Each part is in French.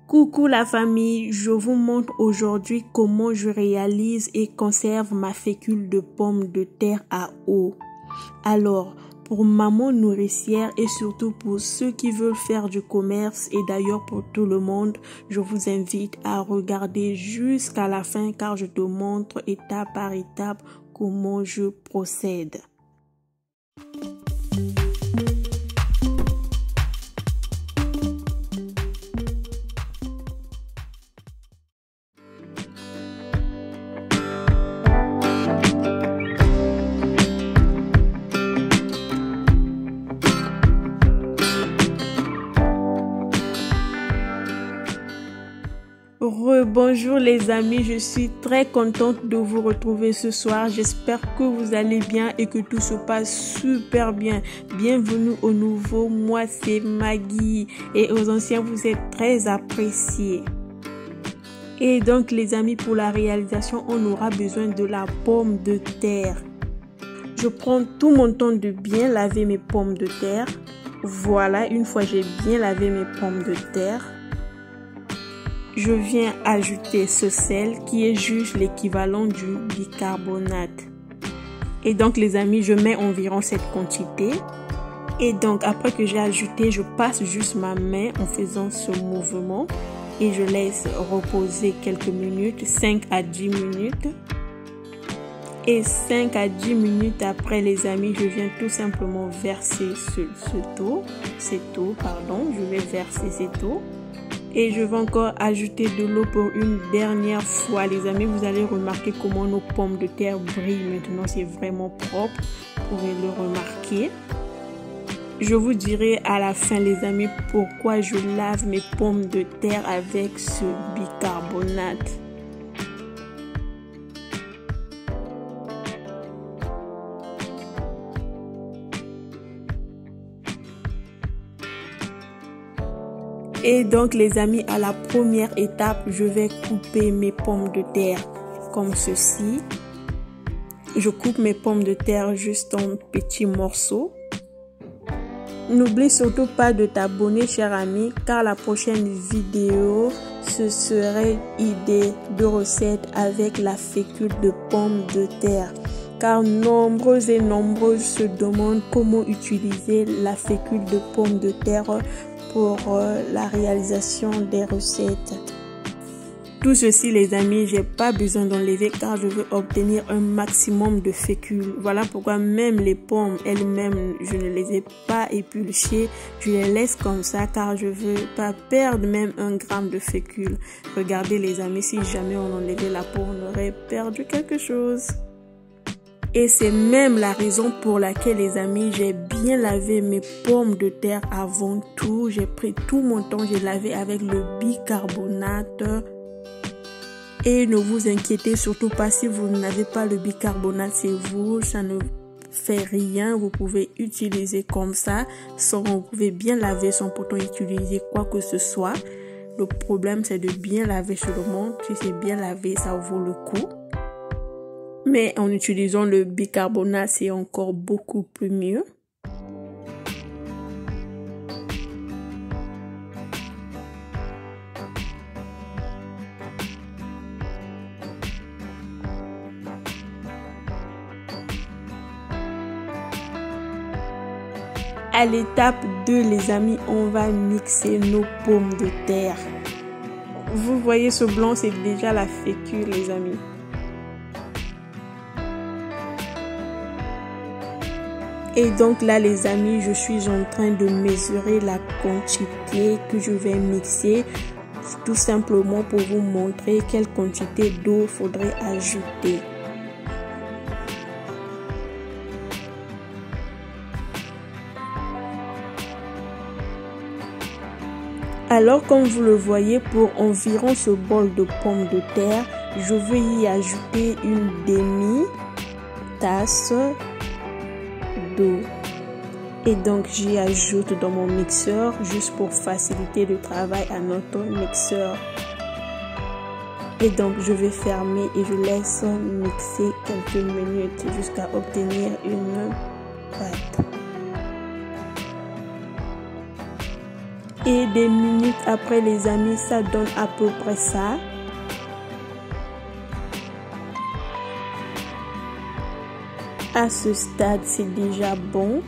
Coucou la famille, je vous montre aujourd'hui comment je réalise et conserve ma fécule de pommes de terre à eau. Alors, pour maman nourricière et surtout pour ceux qui veulent faire du commerce et d'ailleurs pour tout le monde, je vous invite à regarder jusqu'à la fin car je te montre étape par étape comment je procède. Bonjour les amis, je suis très contente de vous retrouver ce soir. J'espère que vous allez bien et que tout se passe super bien. Bienvenue aux nouveaux, moi c'est Maggie et aux anciens vous êtes très appréciés. Et donc les amis, pour la réalisation, on aura besoin de la pomme de terre. Je prends tout mon temps de bien laver mes pommes de terre. Voilà, une fois j'ai bien lavé mes pommes de terre, je viens ajouter ce sel qui est juste l'équivalent du bicarbonate. Et donc les amis, je mets environ cette quantité. Et donc après que j'ai ajouté, je passe juste ma main en faisant ce mouvement. Et je laisse reposer quelques minutes, 5 à 10 minutes. Et 5 à 10 minutes après les amis, je viens tout simplement verser cette eau, je vais verser cette eau. Et je vais encore ajouter de l'eau pour une dernière fois. Les amis, vous allez remarquer comment nos pommes de terre brillent maintenant. C'est vraiment propre. Vous pouvez le remarquer. Je vous dirai à la fin, les amis, pourquoi je lave mes pommes de terre avec ce bicarbonate. Et donc les amis, à la première étape, je vais couper mes pommes de terre comme ceci. Je coupe mes pommes de terre juste en petits morceaux. N'oublie surtout pas de t'abonner, cher ami, car la prochaine vidéo, ce serait idée de recette avec la fécule de pommes de terre. Car nombreux et nombreuses se demandent comment utiliser la fécule de pommes de terre pour la réalisation des recettes. Tout ceci les amis, j'ai pas besoin d'enlever car je veux obtenir un maximum de fécule. Voilà pourquoi même les pommes elles-mêmes, je ne les ai pas épluchées. Je les laisse comme ça car je veux pas perdre même 1 gramme de fécule. Regardez les amis, si jamais on enlevait la peau, on aurait perdu quelque chose. Et c'est même la raison pour laquelle les amis, j'ai bien lavé mes pommes de terre avant tout. J'ai pris tout mon temps, j'ai lavé avec le bicarbonate. Et ne vous inquiétez surtout pas si vous n'avez pas le bicarbonate, c'est vous, ça ne fait rien. Vous pouvez utiliser comme ça, vous pouvez bien laver sans pourtant utiliser quoi que ce soit. Le problème c'est de bien laver seulement. Si c'est bien lavé, ça vaut le coup. Mais en utilisant le bicarbonate, c'est encore beaucoup plus mieux. À l'étape 2, les amis, on va mixer nos pommes de terre. Vous voyez ce blanc, c'est déjà la fécule, les amis. Et donc là les amis, je suis en train de mesurer la quantité que je vais mixer, tout simplement pour vous montrer quelle quantité d'eau faudrait ajouter. Alors comme vous le voyez, pour environ ce bol de pommes de terre, je vais y ajouter une demi-tasse d'eau. Et donc j'y ajoute dans mon mixeur juste pour faciliter le travail à notre mixeur. Et donc je vais fermer et je laisse mixer quelques minutes jusqu'à obtenir une pâte. Et des minutes après les amis, ça donne à peu près ça. À ce stade, c'est déjà bon.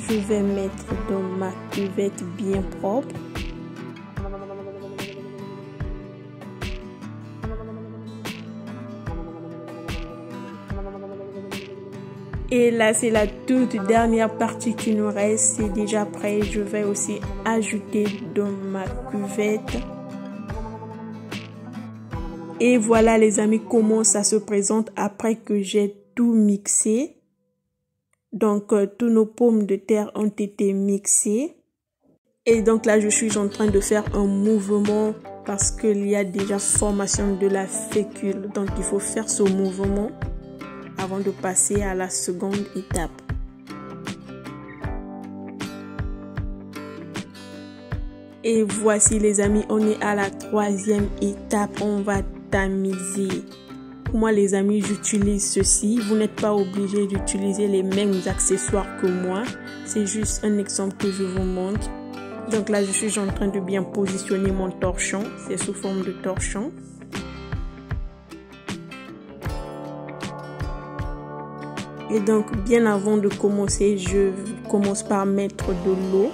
Je vais mettre dans ma cuvette bien propre. Et là, c'est la toute dernière partie qui nous reste. C'est déjà prêt. Je vais aussi ajouter dans ma cuvette. Et voilà les amis comment ça se présente après que j'ai tout mixé. Donc, tous nos pommes de terre ont été mixées. Et donc là, je suis en train de faire un mouvement parce qu'il y a déjà formation de la fécule. Donc, il faut faire ce mouvement avant de passer à la seconde étape. Et voici les amis, on est à la troisième étape. On va tamiser. Pour moi les amis, j'utilise ceci. Vous n'êtes pas obligé d'utiliser les mêmes accessoires que moi. C'est juste un exemple que je vous montre. Donc là, je suis en train de bien positionner mon torchon. C'est sous forme de torchon. Et donc, bien avant de commencer, je commence par mettre de l'eau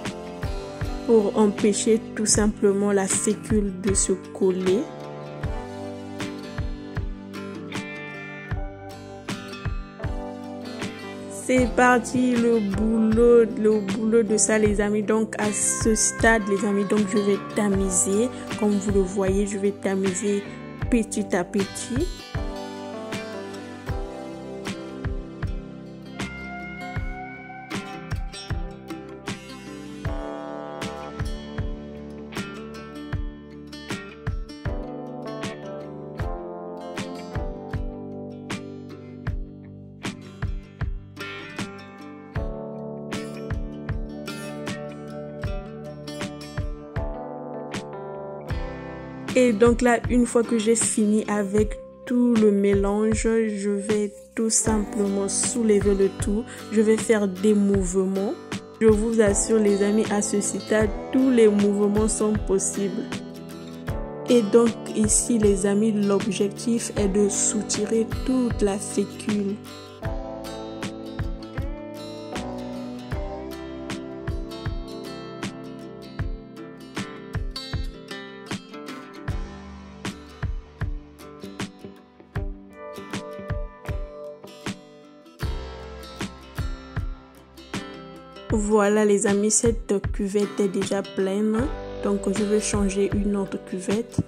pour empêcher tout simplement la fécule de se coller. C'est parti, le boulot de ça les amis. Donc à ce stade les amis, donc je vais tamiser. Comme vous le voyez, je vais tamiser petit à petit. Et donc là, une fois que j'ai fini avec tout le mélange, je vais tout simplement soulever le tout. Je vais faire des mouvements. Je vous assure les amis, à ce stade, tous les mouvements sont possibles. Et donc ici les amis, l'objectif est de soutirer toute la fécule. Voilà les amis, cette cuvette est déjà pleine. Donc je vais changer une autre cuvette.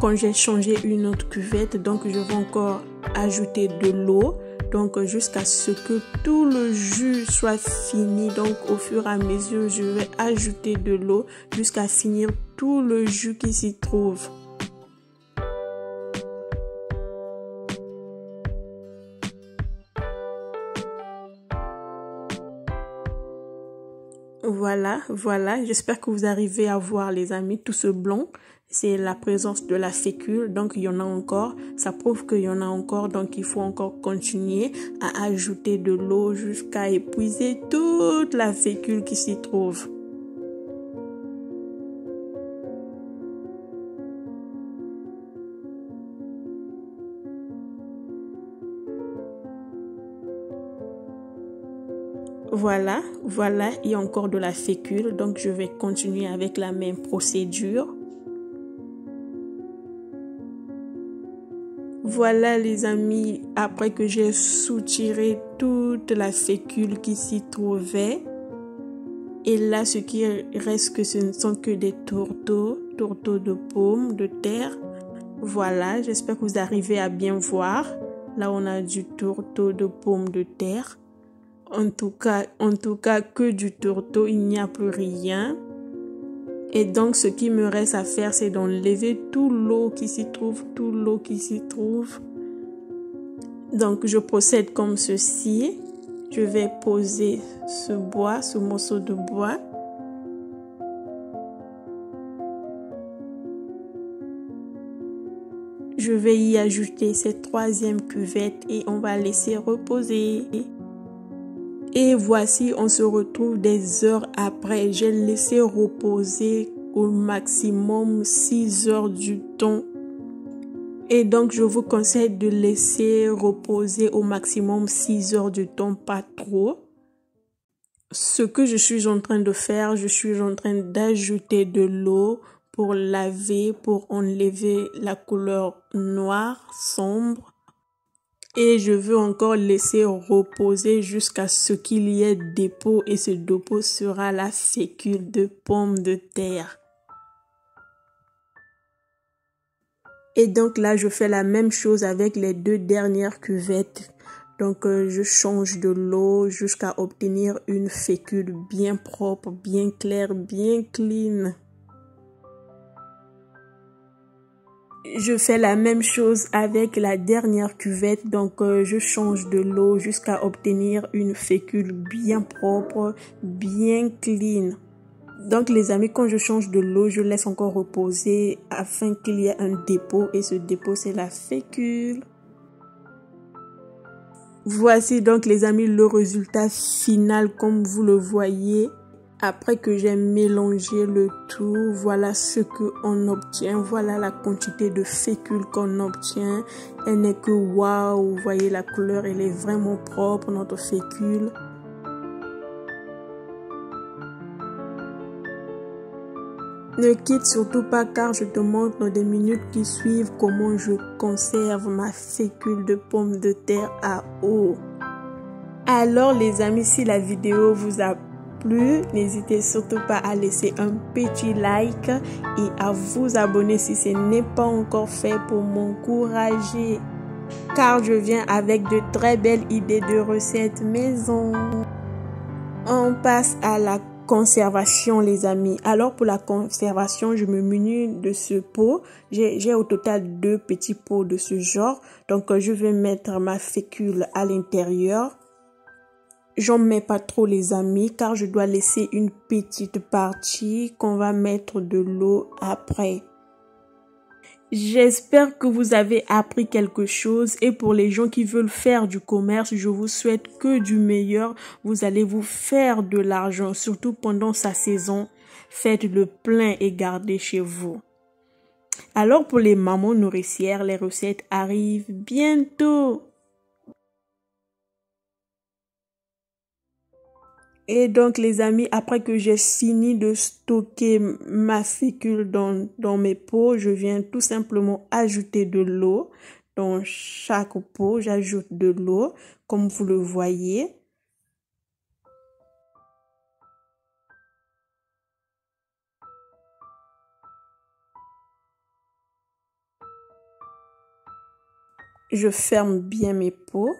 Quand j'ai changé une autre cuvette, donc je vais encore ajouter de l'eau. Donc jusqu'à ce que tout le jus soit fini. Donc au fur et à mesure, je vais ajouter de l'eau jusqu'à finir tout le jus qui s'y trouve. Voilà, j'espère que vous arrivez à voir les amis, tout ce blanc, c'est la présence de la fécule, donc il y en a encore, ça prouve qu'il y en a encore, donc il faut encore continuer à ajouter de l'eau jusqu'à épuiser toute la fécule qui s'y trouve. Voilà, il y a encore de la fécule, donc je vais continuer avec la même procédure. Voilà les amis, après que j'ai soutiré toute la fécule qui s'y trouvait. Et là, ce qui reste, que ce ne sont que des tourteaux de pommes de terre. Voilà, j'espère que vous arrivez à bien voir. Là, on a du tourteau de pommes de terre. En tout cas, que du tourteau, il n'y a plus rien. Et donc, ce qui me reste à faire, c'est d'enlever tout l'eau qui s'y trouve, Donc, je procède comme ceci. Je vais poser ce morceau de bois. Je vais y ajouter cette troisième cuvette et on va laisser reposer. Et voici, on se retrouve des heures après. J'ai laissé reposer au maximum 6 heures du temps. Et donc, je vous conseille de laisser reposer au maximum 6 heures du temps, pas trop. Ce que je suis en train de faire, je suis en train d'ajouter de l'eau pour laver, pour enlever la couleur noire, sombre. Et je veux encore laisser reposer jusqu'à ce qu'il y ait dépôt et ce dépôt sera la fécule de pommes de terre. Et donc là, je fais la même chose avec les 2 dernières cuvettes. Donc, je change de l'eau jusqu'à obtenir une fécule bien propre, bien claire, bien clean. Je fais la même chose avec la dernière cuvette. Donc, je change de l'eau jusqu'à obtenir une fécule bien propre, bien clean. Donc, les amis, quand je change de l'eau, je laisse encore reposer afin qu'il y ait un dépôt. Et ce dépôt, c'est la fécule. Voici donc, les amis, le résultat final comme vous le voyez. Après que j'ai mélangé le tout, voilà ce qu'on obtient. Voilà la quantité de fécule qu'on obtient. Elle n'est que waouh, vous voyez la couleur, elle est vraiment propre, notre fécule. Ne quitte surtout pas car je te montre dans des minutes qui suivent comment je conserve ma fécule de pommes de terre à eau. Alors les amis, si la vidéo vous a plu, n'hésitez surtout pas à laisser un petit like et à vous abonner si ce n'est pas encore fait pour m'encourager. Car je viens avec de très belles idées de recettes maison. On passe à la conservation les amis. Alors pour la conservation, je me munis de ce pot. J'ai au total 2 petits pots de ce genre. Donc je vais mettre ma fécule à l'intérieur. J'en mets pas trop les amis car je dois laisser une petite partie qu'on va mettre de l'eau après. J'espère que vous avez appris quelque chose et pour les gens qui veulent faire du commerce, je vous souhaite que du meilleur. Vous allez vous faire de l'argent, surtout pendant sa saison. Faites le plein et gardez chez vous. Alors pour les mamans nourricières, les recettes arrivent bientôt. Et donc les amis, après que j'ai fini de stocker ma fécule dans mes pots, je viens tout simplement ajouter de l'eau. Dans chaque pot, j'ajoute de l'eau, comme vous le voyez. Je ferme bien mes pots.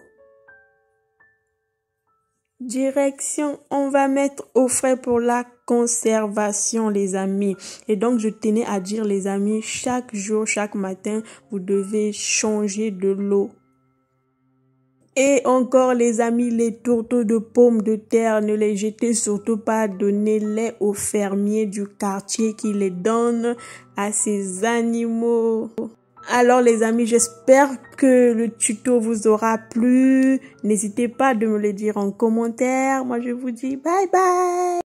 Direction, on va mettre au frais pour la conservation les amis. Et donc je tenais à dire les amis, chaque jour, chaque matin, vous devez changer de l'eau. Et encore les amis, les tourteaux de pommes de terre, ne les jetez surtout pas, donnez-les aux fermiers du quartier qui les donnent à ces animaux. Alors les amis, j'espère que le tuto vous aura plu. N'hésitez pas de me le dire en commentaire. Moi je vous dis bye bye.